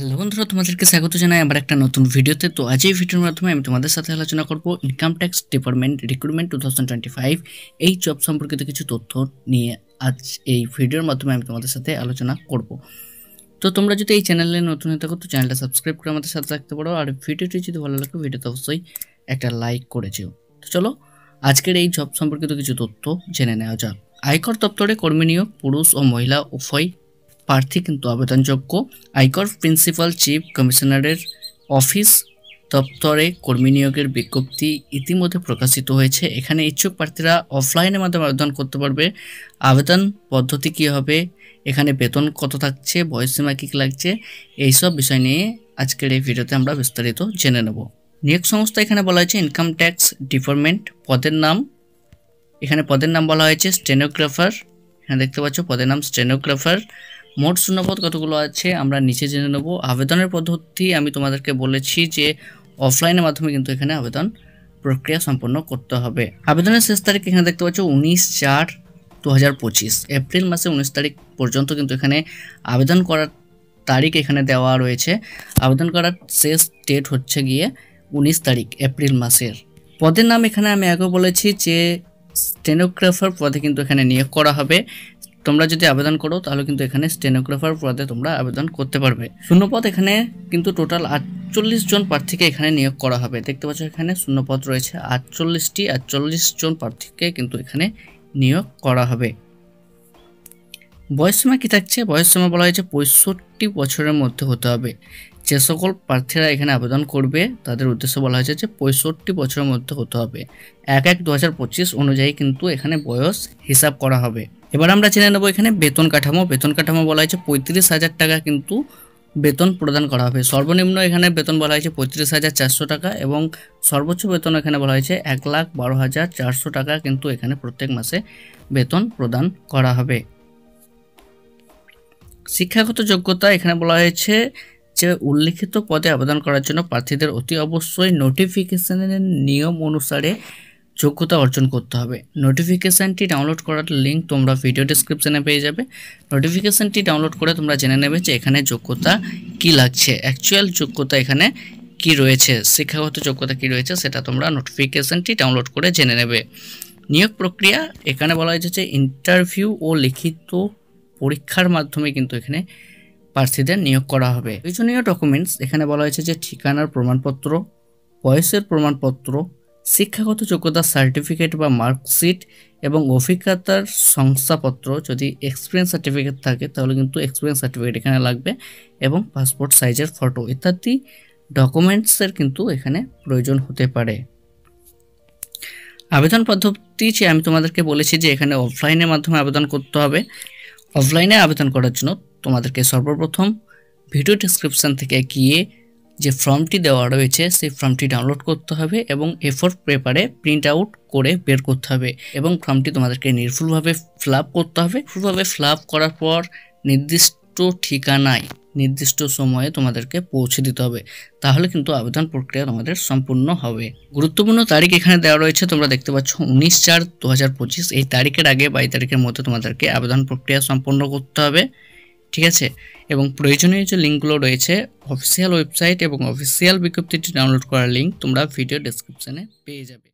Hello বন্ধুরা, তোমাদেরকে স্বাগত জানাই আবার একটা নতুন ভিডিওতে। তো আজ এই ভিডিওর মাধ্যমে আমি তোমাদের সাথে আলোচনা করব ইনকাম ট্যাক্স ডিপার্টমেন্ট রিক্রুটমেন্ট 2025 এই জব সম্পর্কিত কিছু তথ্য নিয়ে। আজ এই ভিডিওর মাধ্যমে আমি তোমাদের সাথে আলোচনা করব। তো তোমরা যদি এই চ্যানেলে নতুন হয়ে থাকো তো চ্যানেলটা সাবস্ক্রাইব করে আমাদের সাথে রাখতে পারো, আর ভিডিওটি যদি ভালো লাগে ভিডিওতে অবশ্যই একটা লাইক করে যেও। তো চলো আজকের এই জব সম্পর্কিত কিছু তথ্য জেনে নেওয়া যাক। আয়কর দপ্তরে কর্মী নিয়োগ পুরুষ ও মহিলা উভয় প্রার্থী কিন্তু আবেদনযোগ্য। আয়কর প্রিন্সিপাল চিফ কমিশনারের অফিস দপ্তরে কর্মী নিয়োগের বিজ্ঞপ্তি ইতিমধ্যে প্রকাশিত হয়েছে। এখানে ইচ্ছুক প্রার্থীরা অফলাইনের মাধ্যমে আবেদন করতে পারবে। আবেদন পদ্ধতি কী হবে, এখানে বেতন কত থাকছে, বয়সসীমা কী লাগছে, এইসব বিষয় নিয়ে আজকের এই ভিডিওতে আমরা বিস্তারিত জেনে নেব। নিয়োগ সংস্থা এখানে বলা হয়েছে ইনকাম ট্যাক্স ডিপার্টমেন্ট। পদের নাম, এখানে পদের নাম বলা হয়েছে স্টেনোগ্রাফার। এখানে দেখতে পাচ্ছ পদের নাম স্টেনোগ্রাফার। মোট শূন্যপদ কতগুলো আছে আমরা নিচে জেনে নেব। আবেদনের পদ্ধতি আমি তোমাদেরকে বলেছি যে অফলাইনের মাধ্যমে কিন্তু এখানে আবেদন প্রক্রিয়া সম্পন্ন করতে হবে। আবেদনের শেষ তারিখ এখানে দেখতে পাচ্ছ 19/4/2025, এপ্রিল মাসে 19 তারিখ পর্যন্ত কিন্তু এখানে আবেদন করার তারিখ এখানে দেওয়া রয়েছে। আবেদন করার শেষ ডেট হচ্ছে গিয়ে 19 তারিখ এপ্রিল মাসের। পদের নাম এখানে আমি আগে বলেছি যে স্টেনোগ্রাফার পদে কিন্তু এখানে নিয়োগ করা হবে। তোমরা যদি আবেদন করো তাহলে কিন্তু এখানে স্টেনোগ্রাফার পদে তোমরা আবেদন করতে পারবে। শূন্যপদ এখানে কিন্তু টোটাল 48 জন প্রার্থীকে এখানে নিয়োগ করা হবে। দেখতে পাচ্ছ এখানে শূন্যপদ রয়েছে 48 জন প্রার্থীকে কিন্তু এখানে নিয়োগ করা হবে। বয়সসীমা কী থাকছে, বয়সসীমা বলা হয়েছে 65 বছরের মধ্যে হতে হবে। যে সকল প্রার্থীরা এখানে আবেদন করবে তাদের উদ্দেশ্যে বলা হয়েছে যে 65 বছরের মধ্যে হতে হবে। 1/1/2025 অনুযায়ী কিন্তু এখানে বয়স হিসাব করা হবে। এবার আমরা জেনে নেব এখানে বেতন কাঠামো। বেতন কাঠামো বলা হয়েছে 35,000 টাকা কিন্তু বেতন প্রদান করা হবে। সর্বনিম্ন এখানে বেতন বলা হয়েছে 35,400 টাকা এবং সর্বোচ্চ বেতন এখানে বলা হয়েছে 1,12,400 টাকা কিন্তু এখানে প্রত্যেক মাসে বেতন প্রদান করা হবে। শিক্ষাগত যোগ্যতা এখানে বলা হয়েছে যে উল্লিখিত পদে আবেদন করার জন্য প্রার্থীদের অতি অবশ্যই নোটিফিকেশনের নিয়ম অনুসারে যোগ্যতা অর্জন করতে হবে। নোটিফিকেশানটি ডাউনলোড করার লিঙ্ক তোমরা ভিডিও ডেসক্রিপশানে পেয়ে যাবে। নোটিফিকেশানটি ডাউনলোড করে তোমরা জেনে নেবে যে এখানে যোগ্যতা কি লাগছে, অ্যাকচুয়াল যোগ্যতা এখানে কি রয়েছে, শিক্ষাগত যোগ্যতা কি রয়েছে সেটা তোমরা নোটিফিকেশানটি ডাউনলোড করে জেনে নেবে। নিয়োগ প্রক্রিয়া এখানে বলা হয়েছে যে ইন্টারভিউ ও লিখিত পরীক্ষার মাধ্যমে কিন্তু এখানে প্রার্থীদের নিয়োগ করা হবে। প্রয়োজনীয় ডকুমেন্টস এখানে বলা হয়েছে যে ঠিকানার প্রমাণপত্র, বয়সের প্রমাণপত্র, শিক্ষাগত যোগ্যতার সার্টিফিকেট বা মার্কশিট এবং অভিজ্ঞতার শংসাপত্র। যদি এক্সপিরিয়েন্স সার্টিফিকেট থাকে তাহলে কিন্তু এক্সপিরিয়েন্স সার্টিফিকেট এখানে লাগবে এবং পাসপোর্ট সাইজের ফটো ইত্যাদি ডকুমেন্টসের কিন্তু এখানে প্রয়োজন হতে পারে। আবেদন পদ্ধতি যে আমি তোমাদেরকে বলেছি যে এখানে অফলাইনের মাধ্যমে আবেদন করতে হবে। অফলাইনে আবেদন করার জন্য তোমাদেরকে সর্বপ্রথম ভিডিও ডেসক্রিপশান থেকে গিয়ে যে ফর্মটি দেওয়া রয়েছে সেই ফর্মটি ডাউনলোড করতে হবে এবং A4 পেপারে প্রিন্ট আউট করে বের করতে হবে এবং ফর্মটি তোমাদেরকে নির্ভুলভাবে ফিল আপ করতে হবে। ফুলভাবে ফিল আপ করার পর নির্দিষ্ট ঠিকানায় নির্দিষ্ট সময়ে তোমাদেরকে পৌঁছে দিতে হবে, তাহলে কিন্তু আবেদন প্রক্রিয়া তোমাদের সম্পূর্ণ হবে। গুরুত্বপূর্ণ তারিখ এখানে দেওয়া রয়েছে, তোমরা দেখতে পাচ্ছ 19/4/2025। এই তারিখের আগে বা এই তারিখের মধ্যে তোমাদেরকে আবেদন প্রক্রিয়া সম্পন্ন করতে হবে, ঠিক আছে। এবং প্রয়োজনীয় যে লিঙ্কগুলো রয়েছে অফিসিয়াল ওয়েবসাইট এবং অফিসিয়াল বিজ্ঞপ্তিটি ডাউনলোড করার লিঙ্ক তোমরা ভিডিও ডেসক্রিপশানে পেয়ে যাবে।